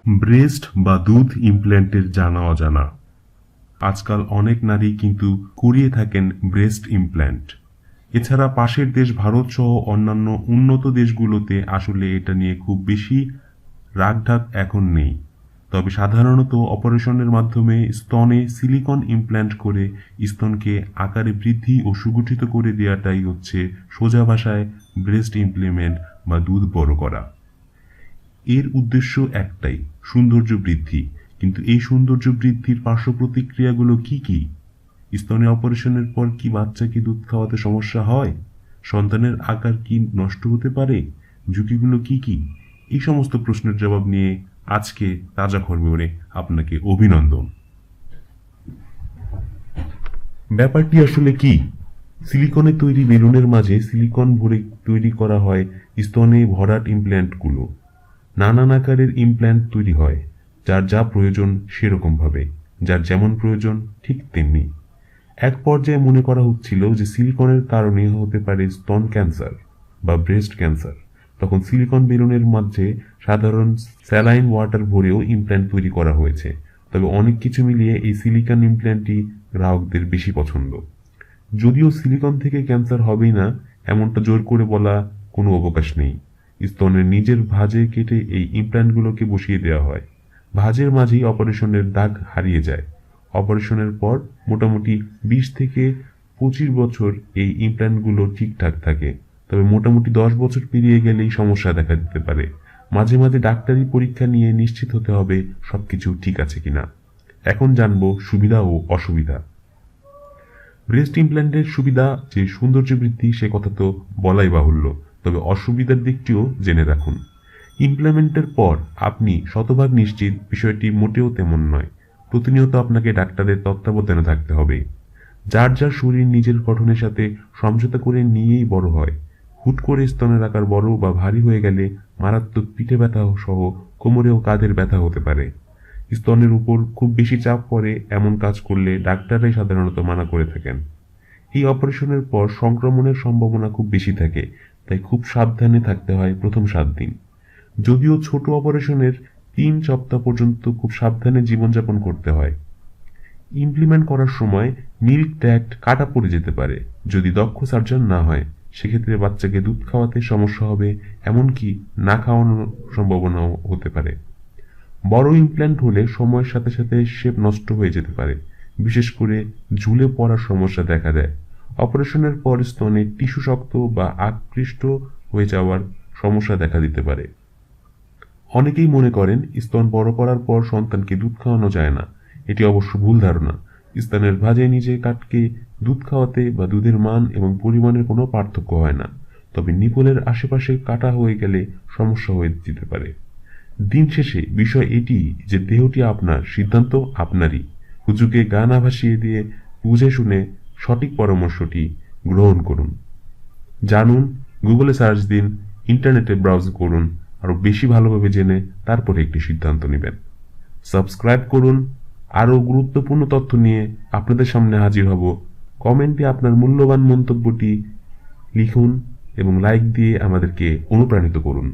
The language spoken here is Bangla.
ব্রেস্ট বা দুধ ইমপ্ল্যান্টের জানা অজানা। আজকাল অনেক নারী কিন্তু করিয়ে থাকেন ব্রেস্ট ইমপ্ল্যান্ট। এছাড়া পাশের দেশ ভারত সহ অন্যান্য উন্নত দেশগুলোতে আসলে এটা নিয়ে খুব বেশি রাগঢাক এখন নেই। তবে সাধারণত অপারেশনের মাধ্যমে স্তনে সিলিকন ইমপ্ল্যান্ট করে স্তনকে আকারে বৃদ্ধি ও সুগঠিত করে দেওয়াটাই হচ্ছে সোজা ভাষায় ব্রেস্ট ইমপ্লিমেন্ট বা দুধ বড় করা। এর উদ্দেশ্য একটাই, সৌন্দর্য বৃদ্ধি। কিন্তু এই সৌন্দর্য বৃদ্ধির পার্শ্ব প্রতিক্রিয়াগুলো কি কি? স্তনে অপারেশনের পর কি বাচ্চাকে দুধ খাওয়াতে সমস্যা হয়? সন্তানের আকার কি নষ্ট হতে পারে? ঝুঁকিগুলো কি কি? এই সমস্ত প্রশ্নের জবাব নিয়ে আজকে তাজা খবরে আপনাকে অভিনন্দন। ব্যাপারটি আসলে কি? সিলিকনে তৈরি বেলুনের মাঝে সিলিকন ভরে তৈরি করা হয় স্তনে ভরাট ইমপ্ল্যান্টগুলো। নানান আকারের ইমপ্ল্যান্ট তৈরি হয়, যার যা প্রয়োজন সেরকম ভাবে, যার যেমন প্রয়োজন ঠিক তেমনি। এক পর্যায়ে মনে করা হচ্ছিল যে সিলিকনের কারণে হতে পারে স্তন ক্যান্সার বা ব্রেস্ট ক্যান্সার। তখন সিলিকন বেলুনের মাঝে সাধারণ স্যালাইন ওয়াটার ভরেও ইমপ্ল্যান্ট তৈরি করা হয়েছে। তবে অনেক কিছু মিলিয়ে এই সিলিকন ইমপ্ল্যান্টই গ্রাহকদের বেশি পছন্দ। যদিও সিলিকন থেকে ক্যান্সার হবেই না এমনটা জোর করে বলা কোনো অবকাশ নেই। স্তনের নিজের ভাঁজে কেটে এই ইমপ্ল্যান্টগুলোকে বসিয়ে দেওয়া হয়। ভাঁজের মাঝেই অপারেশনের দাগ হারিয়ে যায়। অপারেশনের পর মোটামুটি 20 থেকে 25 বছর এই ইমপ্ল্যান্টগুলো ঠিকঠাক থাকে। তবে মোটামুটি 10 বছর পেরিয়ে গেলেই সমস্যা দেখা দিতে পারে। মাঝে মাঝে ডাক্তারি পরীক্ষা নিয়ে নিশ্চিত হতে হবে সবকিছু ঠিক আছে কিনা। এখন জানবো সুবিধা ও অসুবিধা। ব্রেস্ট ইমপ্ল্যান্টের সুবিধা যে সৌন্দর্য বৃদ্ধি সে কথা তো বলাই বাহুল্য, তবে অসুবিধার দিকটিও জেনে রাখুন। ইমপ্ল্যান্টের পর আপনি শতভাগ নিশ্চিত বিষয়টি মোটেও তেমন নয়। প্রতিনিয়ত আপনাকে ডাক্তারের তত্ত্বাবধানে থাকতে হবে। যার যার শরীর নিজের গঠনের সাথে সমঝোতা করে নিয়েই বড় হয়। হুট করে স্তনের আকার বড় বা ভারী হয়ে গেলে মারাত্মক পিঠে ব্যথা সহ কোমরে ও কাঁধের ব্যথা হতে পারে। স্তনের উপর খুব বেশি চাপ পড়ে এমন কাজ করলে ডাক্তাররাই সাধারণত মানা করে থাকেন। এই অপারেশনের পর সংক্রমণের সম্ভাবনা খুব বেশি থাকে, তাই খুব সাবধানে থাকতে হয় প্রথম 7 দিন। যদিও ছোট অপারেশনের 3 সপ্তাহ পর্যন্ত খুব সাবধানে জীবনযাপন করতে হয়। ইমপ্লিমেন্ট করার সময় মিল্ক ট্র্যাক্ট কাটা পড়ে যেতে পারে যদি দক্ষ সার্জন না হয়। সেক্ষেত্রে বাচ্চাকে দুধ খাওয়াতে সমস্যা হবে, এমনকি না খাওয়ানোর সম্ভাবনাও হতে পারে। বড় ইমপ্ল্যান্ট হলে সময়ের সাথে সাথে শেপ নষ্ট হয়ে যেতে পারে, বিশেষ করে ঝুলে পড়ার সমস্যা দেখা দেয়। অপারেশনের পর স্তনে টিস্যু শক্ত বা আকৃষ্ট হয়ে যাওয়ার সমস্যা দেখা দিতে পারে। অনেকেই মনে করেন স্তন বড় করার পর সন্তানকে দুধ খাওয়ানো যায় না। এটি অবশ্য ভুল ধারণা। স্তনের ভাঁজে নিজে কাটকে দুধ খাওয়াতে বা দুধের মান এবং পরিমাণের কোনো পার্থক্য হয় না। তবে নিপলের আশেপাশে কাটা হয়ে গেলে সমস্যা হয়ে যেতে পারে। দিন শেষে বিষয় এটি যে দেহটি আপনার, সিদ্ধান্ত আপনারই। হুজুকে গা না ভাসিয়ে দিয়ে বুঝে শুনে সঠিক পরামর্শটি গ্রহণ করুন। জানুন, গুগলে সার্চ দিন, ইন্টারনেটে ব্রাউজ করুন, আরো বেশি ভালোভাবে জেনে তারপরে একটি সিদ্ধান্ত নেবেন। সাবস্ক্রাইব করুন। আরো গুরুত্বপূর্ণ তথ্য নিয়ে আপনাদের সামনে হাজির হব। কমেন্টে আপনার মূল্যবান মন্তব্যটি লিখুন এবং লাইক দিয়ে আমাদেরকে অনুপ্রাণিত করুন।